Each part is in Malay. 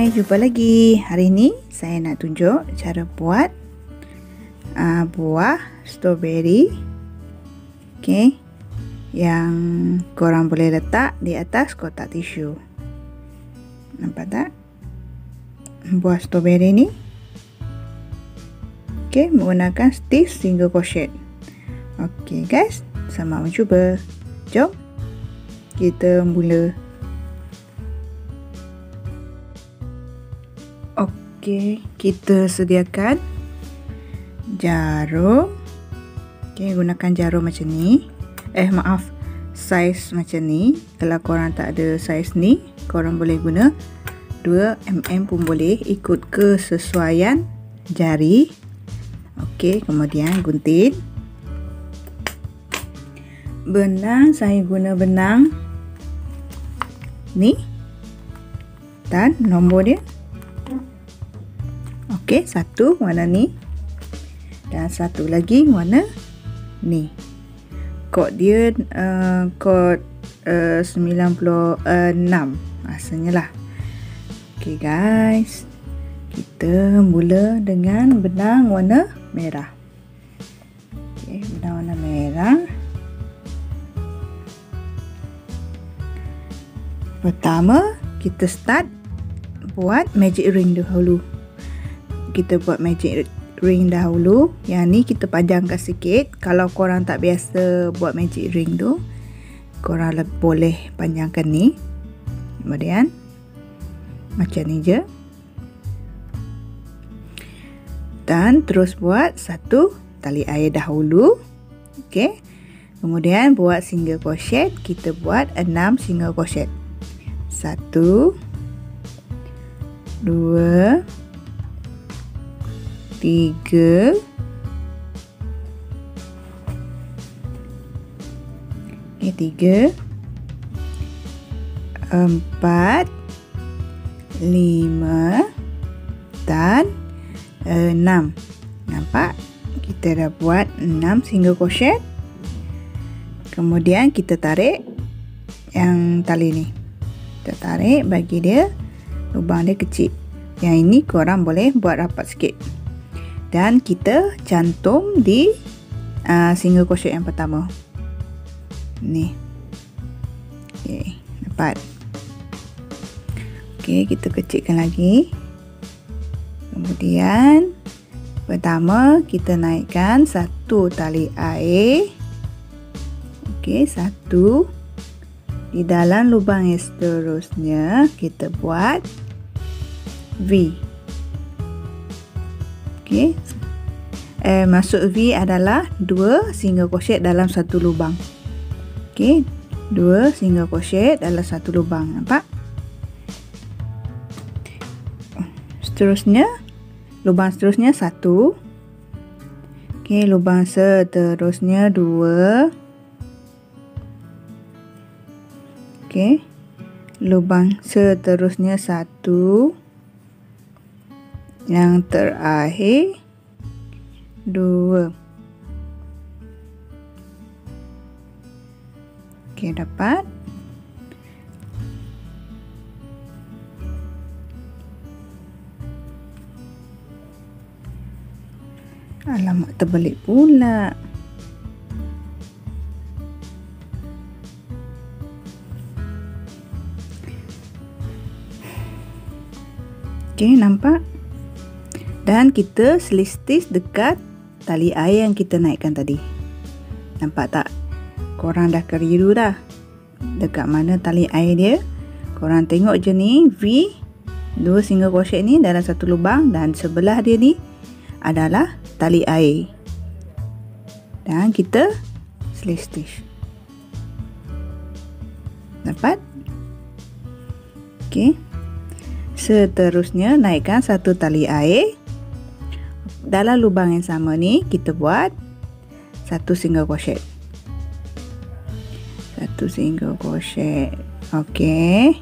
Hai, jumpa lagi. Hari ini saya nak tunjuk cara buat buah strawberry. Okey. Yang korang boleh letak di atas kotak tisu. Nampak tak? Buah strawberry ni. Okey, menggunakan stik single crochet. Okey guys, selamat mencuba. Jom kita mula. Okey, kita sediakan jarum. Okey, gunakan jarum macam ni. Saiz macam ni. Kalau korang tak ada saiz ni, korang boleh guna 2mm pun boleh, ikut kesesuaian jari. Okey, kemudian gunting. Benang, saya guna benang ni dan nombor dia. Okey, satu warna ni dan satu lagi warna ni. Kod dia kod 96 rasanya lah. Okey guys, kita mula dengan benang warna merah. Okey, benang warna merah. Pertama, kita start buat magic ring dahulu. Kita buat magic ring dahulu. Yang ni kita panjangkan sikit. Kalau korang tak biasa buat magic ring tu, korang boleh panjangkan ni. Kemudian macam ni je. Dan terus buat satu tali air dahulu. Okey. Kemudian buat single crochet. Kita buat 6 single crochet. 1 2 3 3 4 5 dan 6. Nampak? Kita dah buat 6 single crochet. Kemudian kita tarik yang tali ni. Kita tarik, bagi dia lubang dia kecil. Yang ini korang boleh buat rapat sikit. Dan kita cantum di single crochet yang pertama. Ni. Okey, dapat. Okey, kita kecilkan lagi. Kemudian pertama kita naikkan satu tali air. Okey, satu. Di dalam lubang yang seterusnya kita buat V. Okey. Maksud V adalah 2 single crochet dalam satu lubang. Okey, 2 single crochet dalam satu lubang. Nampak? Seterusnya, lubang seterusnya 1. Okey, lubang seterusnya 2. Okey. Lubang seterusnya 1. Yang terakhir 2. Okey, dapat. Alamak, terbelit pula. Okey, nampak? Dan kita selistis dekat tali air yang kita naikkan tadi. Nampak tak? Korang dah keliru dah. Dekat mana tali air dia? Korang tengok je ni, V. 2 single crochet ni dalam satu lubang. Dan sebelah dia ni adalah tali air. Dan kita selistis. Dapat? Okey. Seterusnya naikkan satu tali air. Dalam lubang yang sama ni kita buat satu single crochet. Satu single crochet. Okey.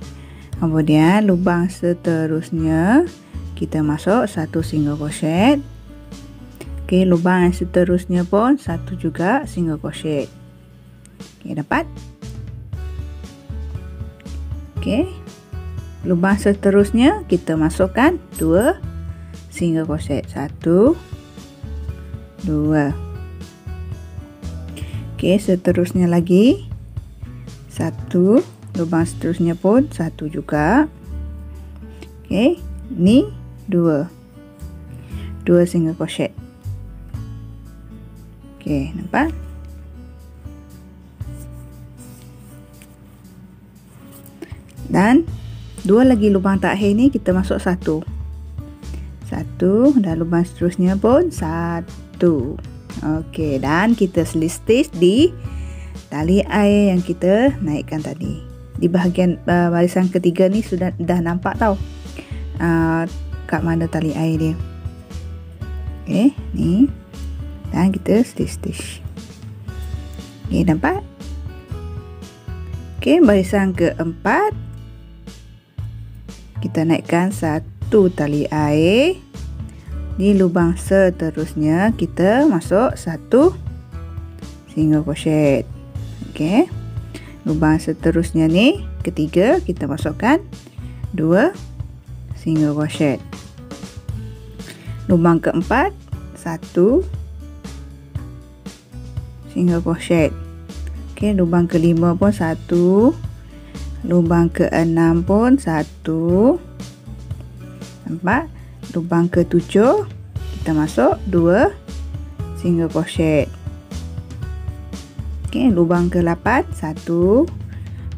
Kemudian lubang seterusnya kita masuk satu single crochet. Okey, lubang yang seterusnya pun satu juga single crochet. Okey, dapat? Okey. lubang seterusnya kita masukkan 2 single crochet. 1, 2. Okey, seterusnya lagi 1, lubang seterusnya pun 1 juga. Okey, ni 2 single crochet. Okey, nampak? Dan 2 lagi lubang terakhir ni kita masuk 1 dan lubang seterusnya pun 1. Okey, dan kita slip stitch di tali air yang kita naikkan tadi. Di bahagian barisan ketiga ni dah nampak tau kat mana tali air dia. Okey, ni. Dan kita slip stitch. Okey, nampak? Okey, barisan keempat kita naikkan 1 tali air. Di lubang seterusnya kita masuk 1 single crochet. Okey. Lubang seterusnya ni ketiga kita masukkan 2 single crochet. Lubang keempat 1 single crochet. Okey, lubang kelima pun 1. Lubang keenam pun 1. Nampak? Lubang ke-7 kita masuk 2 single crochet. Okey, lubang ke-8 1.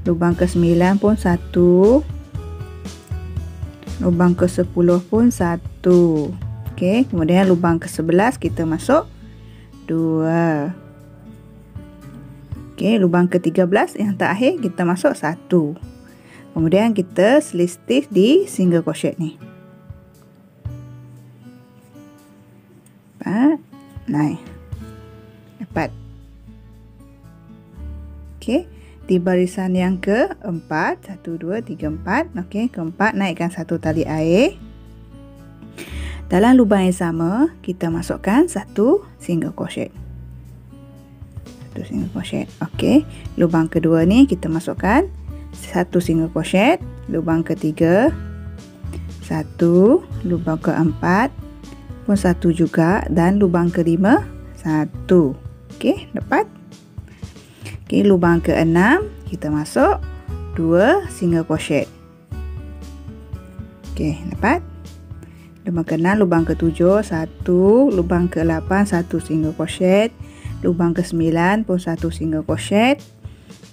Lubang ke-9 pun 1. Lubang ke-10 pun 1. Okey, kemudian lubang ke-11 kita masuk 2. Okey, lubang ke-13 yang terakhir kita masuk 1. Kemudian kita slip stitch di single crochet ni. 4, naik. Dapat. Okey, di barisan yang keempat 1, 2, 3, 4. Okey, keempat naikkan 1 tali air. Dalam lubang yang sama kita masukkan 1 single crochet. 1 single crochet. Okey, lubang kedua ni kita masukkan 1 single crochet. Lubang ketiga 1. Lubang keempat pun 1 juga, dan lubang kelima 1. Okey, dapat. Okey, lubang keenam kita masuk 2 single crochet. Okey, dapat. Lubang keenam, lubang ketujuh 1, lubang ke-8 1 single crochet, lubang ke-9 pun 1 single crochet,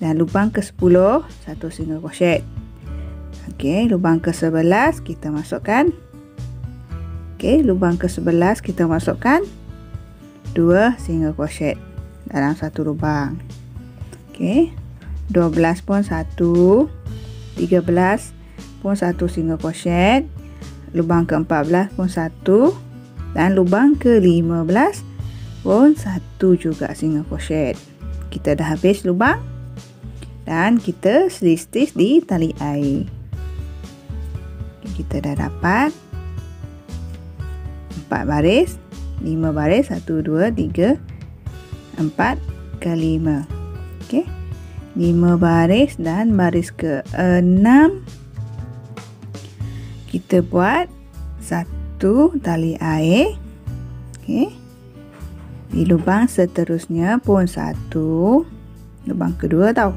dan lubang ke-10 1 single crochet. Okey, lubang ke-11 kita masukkan. Okey, lubang ke-11 kita masukkan 2 single crochet dalam satu lubang. Okey, 12 pun 1, 13 pun 1 single crochet, lubang ke-14 pun 1, dan lubang ke-15 pun 1 juga single crochet. Kita dah habis lubang dan kita slip stitch di tali air. Kita dah dapat 4 baris, 5 baris, 1, 2, 3, 4 ke 5. Okey, 5 baris, dan baris ke-6 kita buat 1 tali air. Okey, di lubang seterusnya pun 1, lubang kedua tau,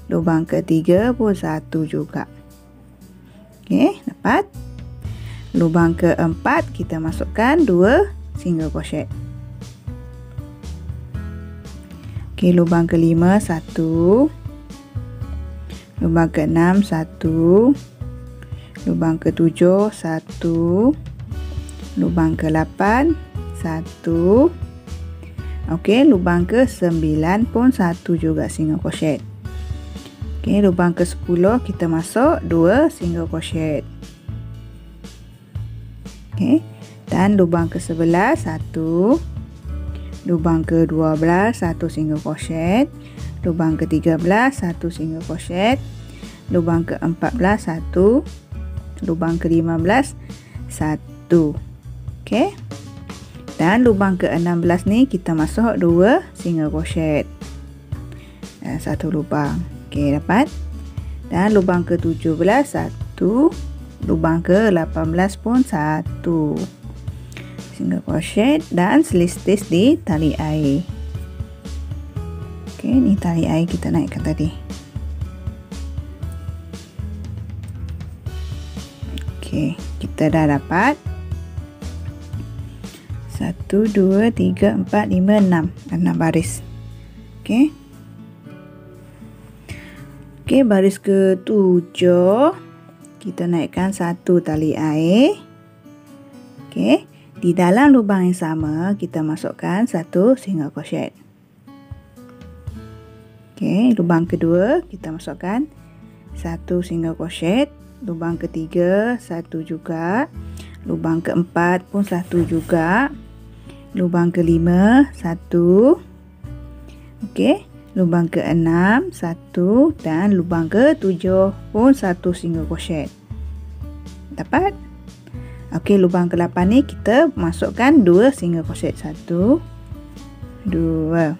lubang ketiga pun 1 juga. Okey, dapat. Lubang keempat kita masukkan 2 single crochet. Okey, lubang kelima 1, lubang keenam 1, lubang ke-7 1, lubang ke-8 1. Okey, lubang ke-9 pun 1 juga single crochet. Okey, lubang ke-10 kita masuk 2 single crochet. Okey, dan lubang ke-11 1, lubang ke-12 1 single crochet, lubang ke-13 1 single crochet, lubang ke-14 1, lubang ke-15 1. Okey, dan lubang ke-16 ni kita masuk 2 single crochet dalam satu lubang. Okey, dapat. Dan lubang ke-17 1, lubang ke 18 pun 1 single crochet dan selistis di tali air. Okey, ni tali air kita naikkan tadi. Okey, kita dah dapat 1 2 3 4 5 6 baris. Okey. Okey, baris ke-7 kita naikkan 1 tali air. Okey, di dalam lubang yang sama kita masukkan 1 single crochet. Okey, lubang kedua kita masukkan 1 single crochet, lubang ketiga 1 juga, lubang keempat pun 1 juga, lubang kelima 1. Okey, lubang ke-6 1 dan lubang ke-7 pun 1 single crochet. Dapat? Okey, lubang ke-8 ni kita masukkan 2 single crochet. 1 2.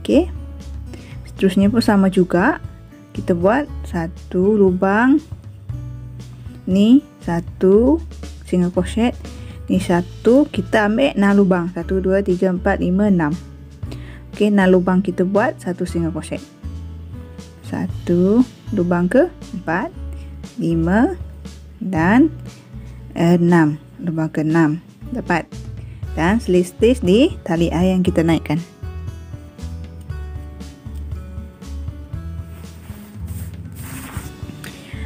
Okey, seterusnya pun sama juga, kita buat 1 lubang ni, 1 single crochet ni, 1 kita ambil 6 lubang, 1 2 3 4 5 6. Okey, 6 lubang kita buat 1 single crochet, 1 lubang ke 4 5 dan 6 lubang ke 6. Dapat? Dan selistis di tali air yang kita naikkan.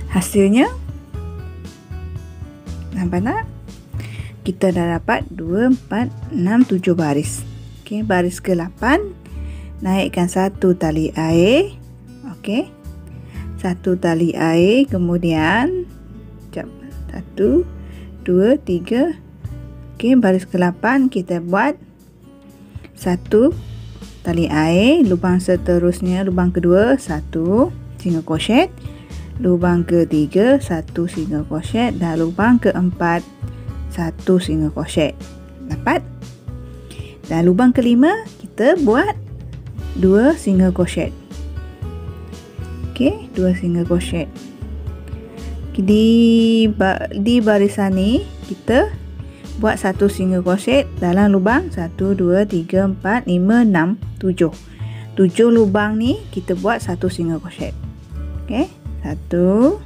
Hasilnya nampak tak? Kita dah dapat 2 4 6 7 baris. Okey, baris ke-8 naikkan 1 tali air. Okey, 1 tali air, kemudian 1 2 3. Okey, baris ke-8 kita buat 1 tali air, lubang seterusnya lubang kedua 1 single crochet, lubang ketiga 1 single crochet dan lubang keempat 1 single crochet. Dapat? Dan lubang kelima kita buat 2 single crochet. Okey, 2 single crochet. Di barisan ni kita buat 1 single crochet dalam lubang 1 2 3 4 5 6 7. 7 lubang ni kita buat 1 single crochet. Okey, 1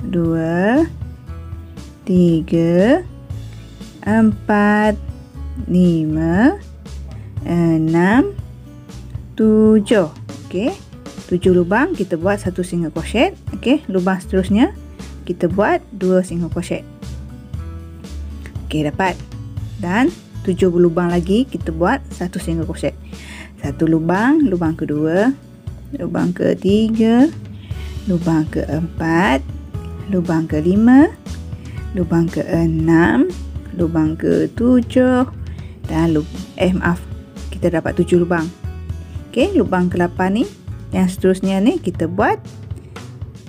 2 3 4 5 6 7. Okey, 7 lubang kita buat 1 single crochet. Okey, lubang seterusnya kita buat 2 single crochet. Okey, dapat. Dan 7 lubang lagi kita buat 1 single crochet. 1 lubang, lubang kedua, lubang ketiga, lubang keempat, lubang kelima, lubang keenam, lubang ketujuh dan kita dapat 7 lubang. Okey, lubang ke-8 ni yang seterusnya ni kita buat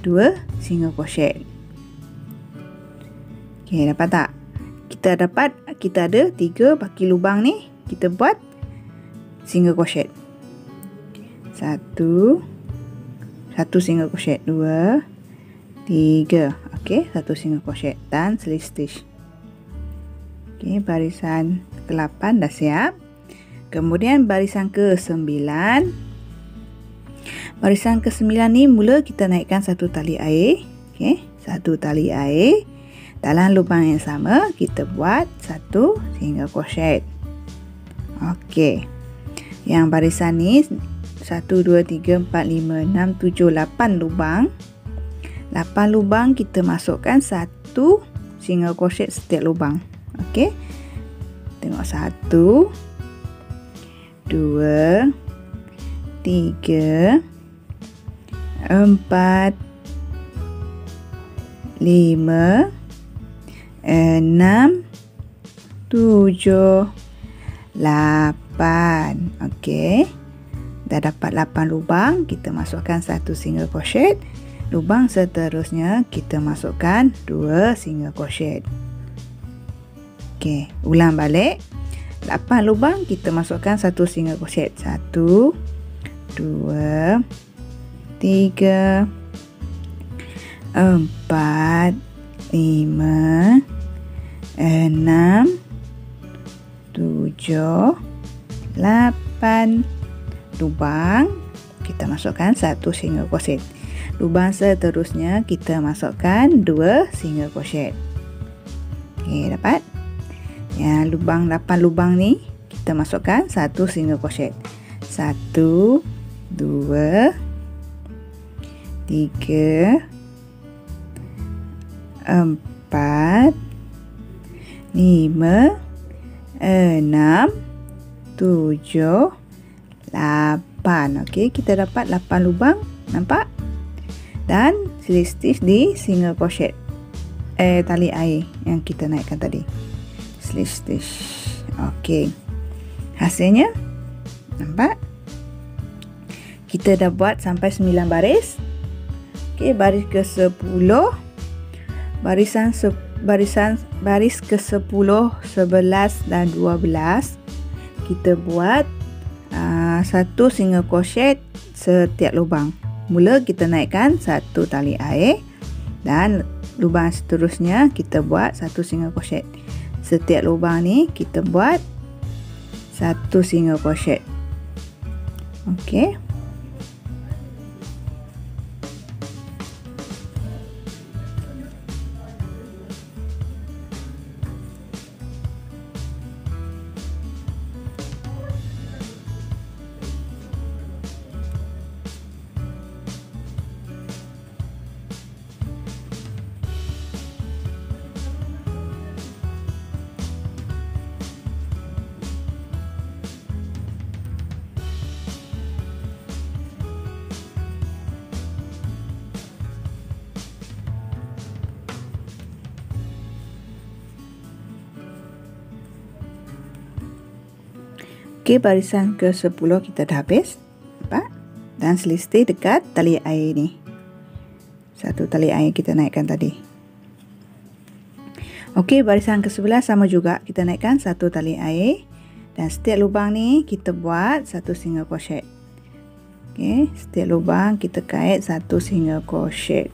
2 single crochet. Okey, dapat tak? Kita ada 3 baki lubang ni, kita buat single crochet. 1 single crochet, 2 3. Okey, 1 single crochet dan selistis. Okey, barisan ke-8 dah siap. Kemudian barisan ke-9. Barisan ke-9 ni mula kita naikkan 1 tali air. Okey, 1 tali air. Dalam lubang yang sama kita buat 1 single crochet. Okey. Yang barisan ni 1 2 3 4 5 6 7 8 lubang. 8 lubang kita masukkan 1 single crochet setiap lubang. Okey. Tengok 1 2 3 4 5 6, 7, 8. Okey. Dah dapat 8 lubang, kita masukkan 1 single crochet. Lubang seterusnya kita masukkan 2 single crochet. Okey, ulang balik. 8 lubang kita masukkan 1 single crochet. 1, 2, 3, 4, 5, 6, 7, 8 lubang, kita masukkan 1 single crochet. Lubang seterusnya kita masukkan 2 single crochet. Okey, dapat? Ya, lubang 8 lubang ni kita masukkan 1 single crochet. 1, 2, 3, 4, 5, 6, 7, 8. Okey, kita dapat 8 lubang, nampak? Dan slip stitch di single crochet tali air yang kita naikkan tadi. Slip stitch. Okey. Hasilnya nampak? Kita dah buat sampai 9 baris. Okey, baris ke-10, baris ke-10, 11 dan 12 kita buat 1 single crochet setiap lubang. Mula kita naikkan 1 tali air dan lubang seterusnya kita buat 1 single crochet. Setiap lubang ni kita buat 1 single crochet. Okey. Okey, barisan ke-10 kita dah habis. Nampak? Dan slip stitch dekat tali air ni. 1 tali air kita naikkan tadi. Okey, barisan ke-11 sama juga. Kita naikkan 1 tali air. Dan setiap lubang ni kita buat 1 single crochet. Okey, setiap lubang kita kait 1 single crochet.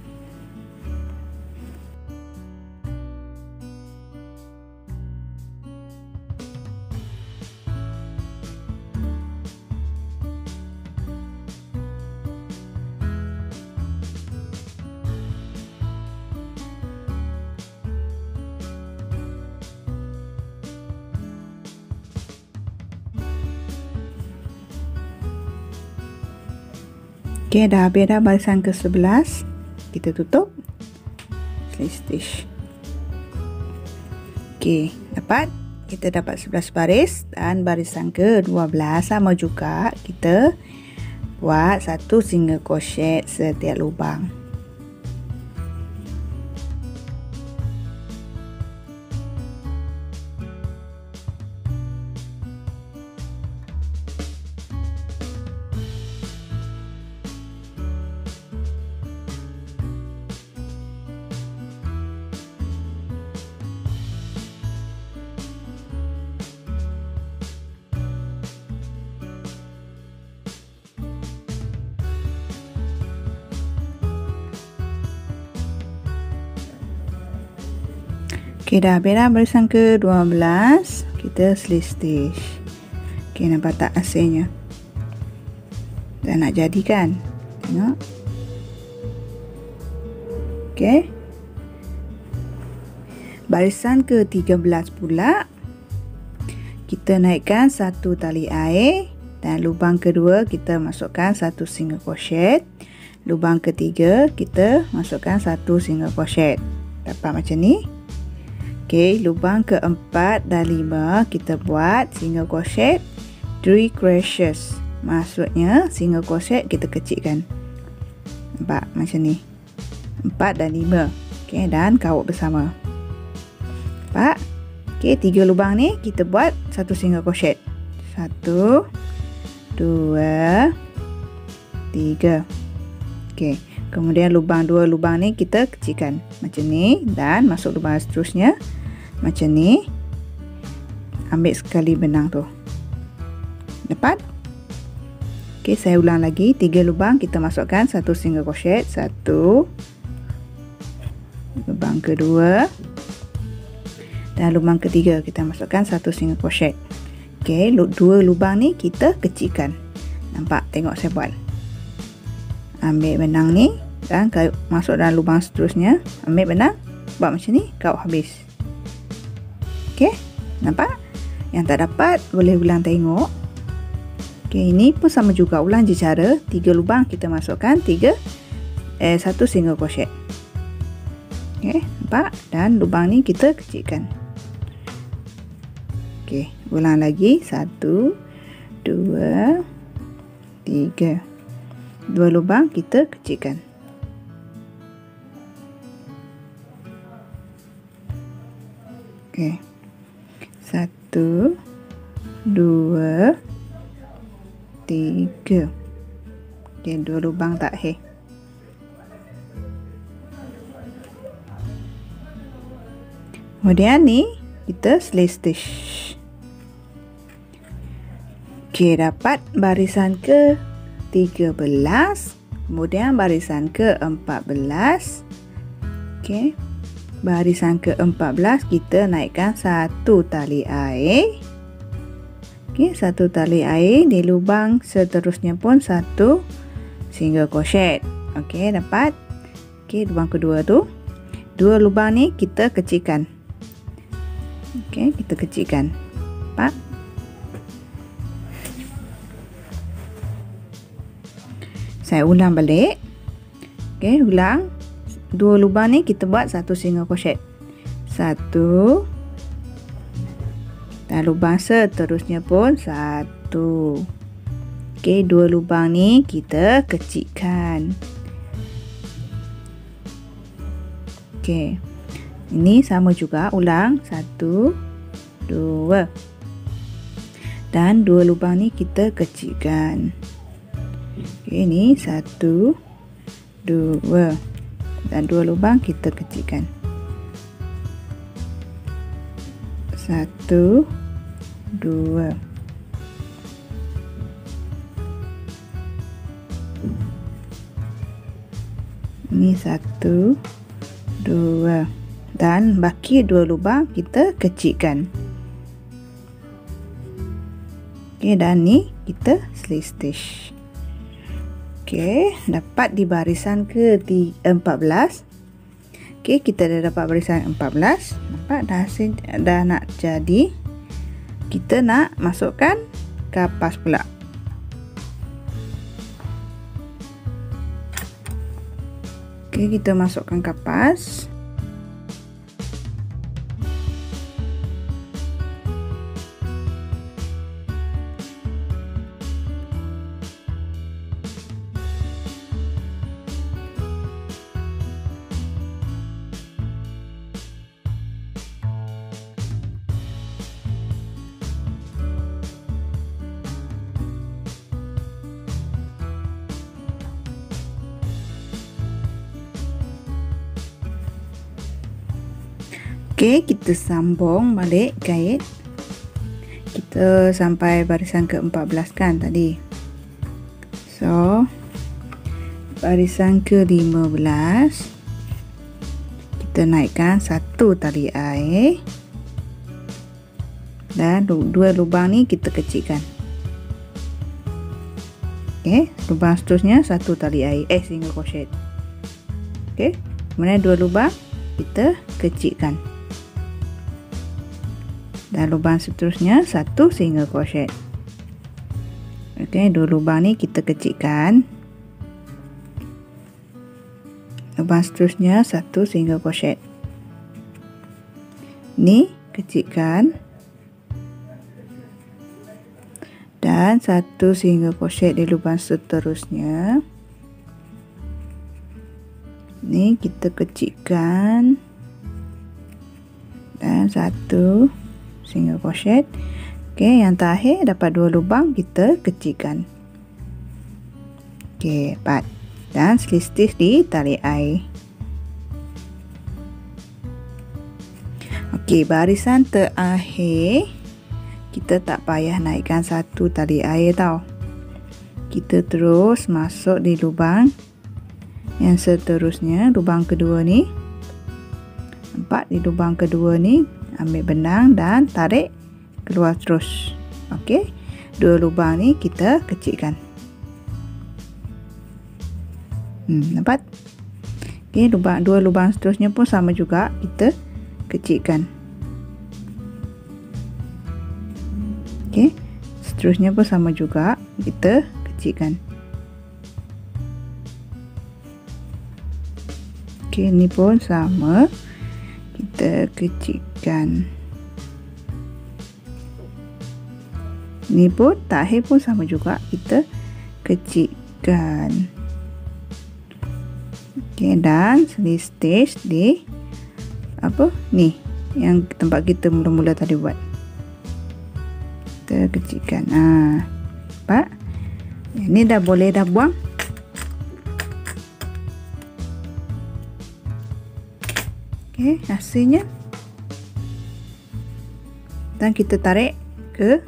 Okey, dah habis dah barisan ke-11. Kita tutup. Slip stitch. Okey, dapat? Kita dapat 11 baris dan barisan ke-12 sama juga kita buat 1 single crochet setiap lubang. Okey, dah habis dah barisan ke-12. Kita slip stitch. Okey, nampak tak hasilnya? Dah nak jadi kan? Tengok. Okey. Barisan ke-13 pula. Kita naikkan 1 tali air. Dan lubang kedua kita masukkan 1 single crochet. Lubang ketiga kita masukkan 1 single crochet. Dapat macam ni. Okey, lubang keempat dan 5 kita buat single crochet 3 crochets. Maksudnya single crochet kita kecilkan. Nampak macam ni. 4 dan 5. Okey, dan kawat bersama. Nampak? Okey, 3 lubang ni kita buat satu single crochet. 1 2 3. Okey, kemudian dua lubang ni kita kecilkan macam ni dan masuk lubang seterusnya macam ni. Ambil sekali benang tu. Dapat? Okey, saya ulang lagi. 3 lubang kita masukkan satu single crochet. 1 lubang kedua dan lubang ketiga kita masukkan satu single crochet. Okey, dua lubang ni kita kecilkan. Nampak? Tengok saya buat. Ambil benang ni dan masuk dalam lubang seterusnya. Ambil benang, buat macam ni, kaut habis. Okey, nampak? Yang tak dapat boleh ulang tengok. Okey, ini pun sama juga, ulang je cara. 3 lubang kita masukkan satu single crochet. Okey, nampak? Dan lubang ni kita kecilkan. Okey, ulang lagi. 1 2 3. 2 lubang kita kecilkan. Okey. 1 2 3. Okey, 2 lubang takhir. Kemudian ni kita slip stitch. Okey, dapat barisan ke 13, kemudian barisan ke 14. Okey, barisan ke 14 kita naikkan satu tali air. Okey, satu tali air. Di lubang seterusnya pun satu single crochet. Okey, dapat. Okey, lubang kedua tu. 2 lubang ni kita kecilkan. Okey, kita kecilkan. Nampak? Saya ulang balik. Okey, ulang. 2 lubang ni kita buat satu single crochet. 1 dan lubang seterusnya pun 1. Okey, 2 lubang ni kita kecilkan. Okey. Ini sama juga, ulang. 1 2. Dan 2 lubang ni kita kecilkan. Okey, ini 1 2 dan 2 lubang kita kecilkan. 1 2. Ini 1 2 dan baki 2 lubang kita kecilkan. Okey, dan ni kita slip stitch. Okey, dapat di barisan ke 14. Okey, kita dah dapat barisan 14. Nampak dah hasil dah nak jadi. Kita nak masukkan kapas pula. Okey, kita masukkan kapas. Okey, kita sambung balik kait. Kita sampai barisan ke-14 kan tadi. So, barisan ke-15 kita naikkan satu tali air. Dan 2 lubang ni kita kecilkan. Okey, lubang seterusnya satu tali air, single crochet. Okey, kemudian 2 lubang kita kecilkan. Dan lubang seterusnya satu single crochet. Okey, 2 lubang ni kita kecilkan. Lubang seterusnya satu single crochet. Ni kecilkan. Dan satu single crochet di lubang seterusnya. Ni kita kecilkan. Dan dan 1 single crochet. Okey, yang terakhir dapat 2 lubang, kita kecilkan. Okey, 4 dan selisih di tali air. Okey, barisan terakhir kita tak payah naikkan satu tali air tau. Kita terus masuk di lubang yang seterusnya, lubang kedua ni. Nampak di lubang kedua ni, ambil benang dan tarik keluar terus. Okey, 2 lubang ni kita kecilkan. Nampak? Okey, 2 lubang seterusnya pun sama juga, kita kecilkan. Okey, seterusnya pun sama juga, kita kecilkan. Okey, ni pun sama, kita kecilkan. Ni pun terakhir pun sama juga, kita kecilkan. Okey, dan selisih di ni yang tempat kita mula-mula tadi buat. Kita kecilkan. Nampak? Ini dah boleh dah buang. Okey, hasilnya. Dan kita tarik ke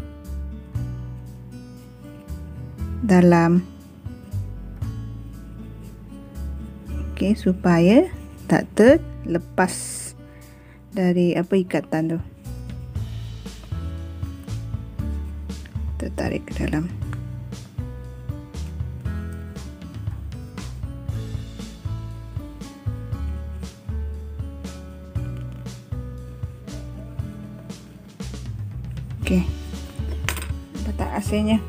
dalam. Okey, supaya tak terlepas dari ikatan tu. Kita tarik ke dalam. Okey, letak hasilnya.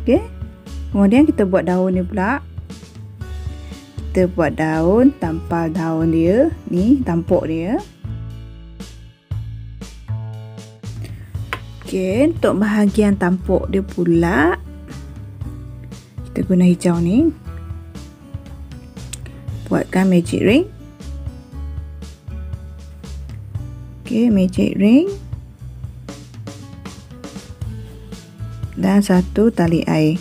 Okey, kemudian kita buat daun ni pula. Kita buat daun, tampal daun dia, ni tampuk dia. Okey, untuk bahagian tampuk dia pula, kita guna hijau ni. Buatkan magic ring. Okey, magic ring. Dan 1 tali air.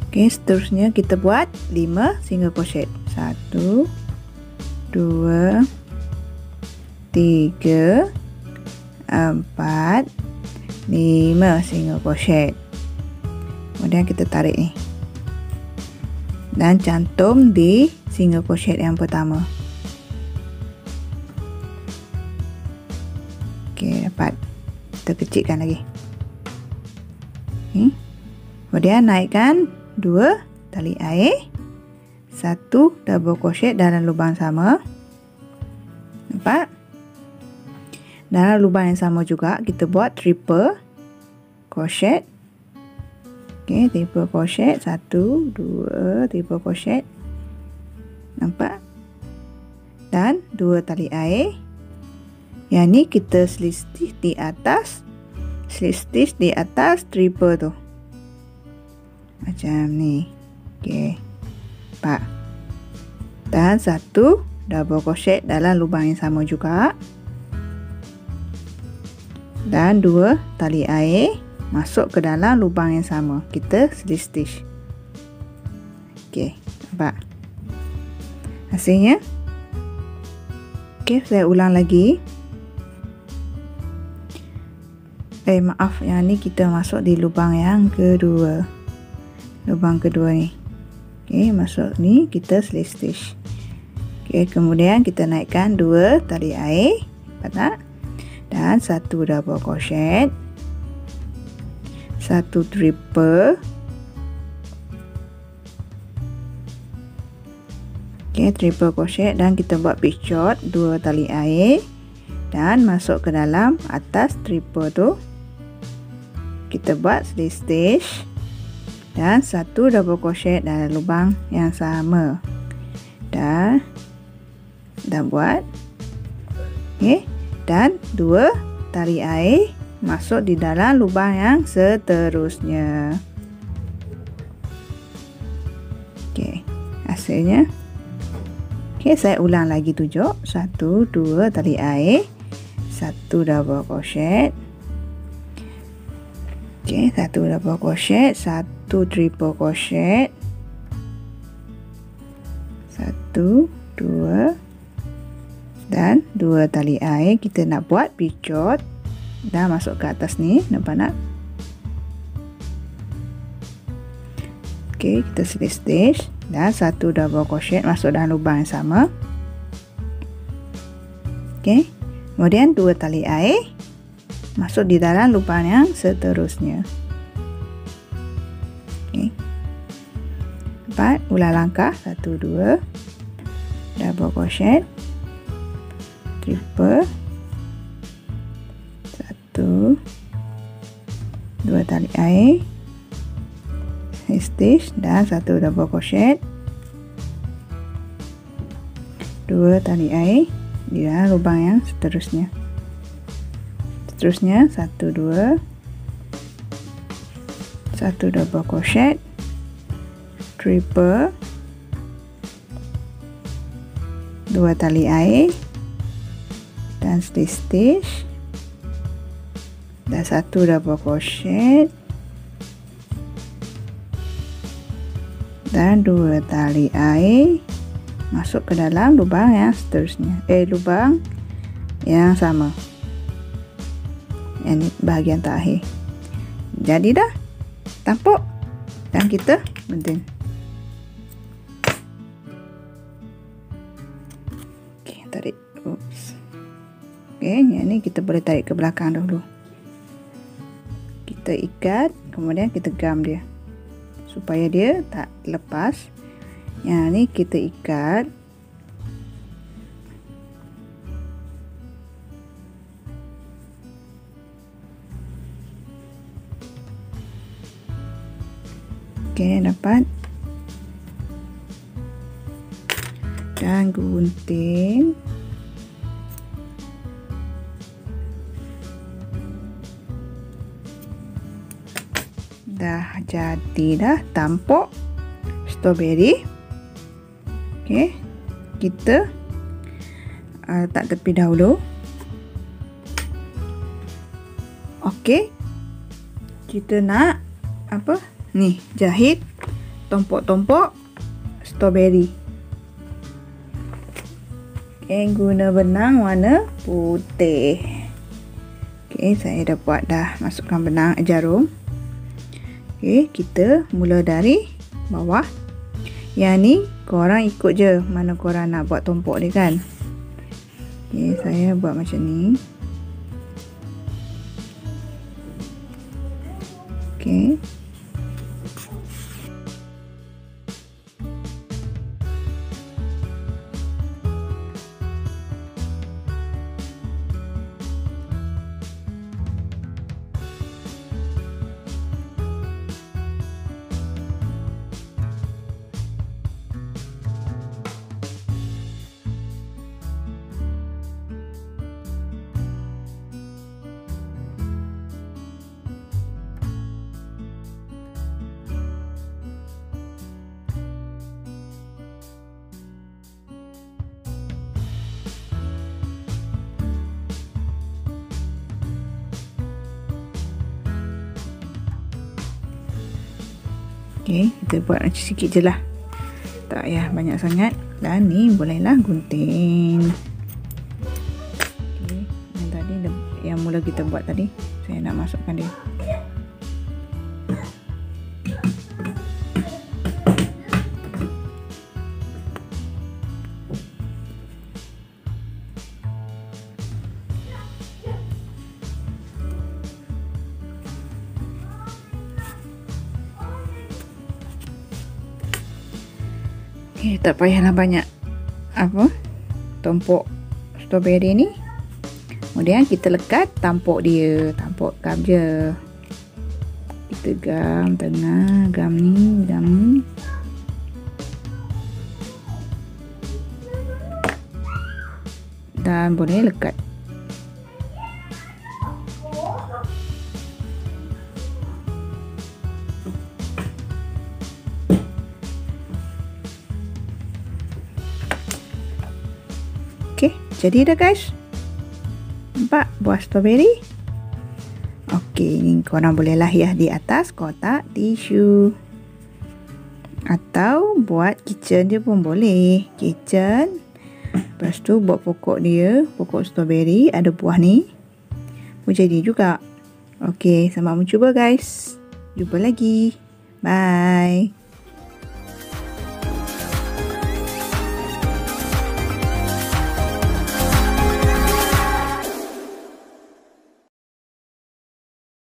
Okey, seterusnya kita buat 5 single crochet. 1 2 3 4 5 single crochet. Kemudian kita tarik ni. Dan cantum di single crochet yang pertama. Okey, dapat. Kita kecilkan lagi. Okay. Kemudian naikkan 2 tali air, 1 double crochet dalam lubang sama. Nampak? Dalam lubang yang sama juga kita buat triple crochet. Okey, triple crochet, 1 2 triple crochet. Nampak? Dan 2 tali air. Yang ni kita selisih di atas, selisih di atas triple tu. Macam ni. Okey. Nampak? Dan 1 double crochet dalam lubang yang sama juga. Dan 2 tali air masuk ke dalam lubang yang sama. Kita selisih. Okey, nampak? Hasilnya. Okey, saya ulang lagi. Maaf, yang ni kita masuk di lubang yang kedua. Lubang kedua ni. Okey, masuk ni kita selisih. Okey, kemudian kita naikkan 2 tali air, nampak tak? Dan 1 double crochet, 1 triple. Okey, triple crochet dan kita buat picot 2 tali air dan masuk ke dalam atas triple tu. Kita buat selisih. Dan 1 double crochet dalam lubang yang sama. Dah buat. Okey, dan 2 tali air masuk di dalam lubang yang seterusnya. Okey, hasilnya. Okey, saya ulang lagi tunjuk. 1, 2 tali air, 1 double crochet. Okey, 1 double crochet, 1 triple crochet. 1, 2 dan 2 tali air. Kita nak buat picot dah masuk ke atas ni, nampak tak? Okey, kita stitch dan 1 double crochet masuk dalam lubang yang sama. Okey, kemudian 2 tali air masuk di dalam lubang yang seterusnya. Okey, 4 ulang langkah, 1 2 double crochet, triple, 1 2 tali air, stitch dan 1 double crochet, 2 tali air di dalam lubang yang seterusnya. 1 2 1 double crochet, triple, 2 tali air dan stitch dan 1 double crochet dan 2 tali air masuk ke dalam lubang yang seterusnya, lubang yang sama. Ini bahagian terakhir. Jadi dah tampuk dan kita gunting. Okey, tarik. Oops. Okey, yang ni kita boleh tarik ke belakang dulu. Kita ikat, kemudian kita gam dia supaya dia tak lepas. Yang ni kita ikat. Okey, dapat. Dan gunting. Dah jadi dah tampuk strawberry. Okey, kita letak tepi dahulu. Okey, kita nak apa? Ni, jahit tompok-tompok strawberry. Okey, guna benang warna putih. Okey, saya dah buat dah, masukkan benang jarum. Okey, kita mula dari bawah. Yang ni korang ikut je mana korang nak buat tompok dia kan. Okey, saya buat macam ni. Okey. Okey, kita buat macam sikit je lah. Tak payah banyak sangat. Dan ni bolehlah gunting. Okey, yang tadi yang mula kita buat tadi, saya nak masukkan dia. Okay, tak payahlah banyak apa tompok strawberry ni. Kemudian kita lekat tampuk dia, tampuk gam je. Kita gam tengah, gam ni, gam ni. Dan boleh lekat. Okey, jadi dah guys. Nampak buah strawberry? Okey, ni korang bolehlah hias di atas kotak tisu. Atau buat kitchen dia pun boleh. Kitchen. Lepas tu buat pokok dia, pokok strawberry, ada buah ni. Boleh jadi juga. Okey, selamat mencuba guys. Jumpa lagi. Bye.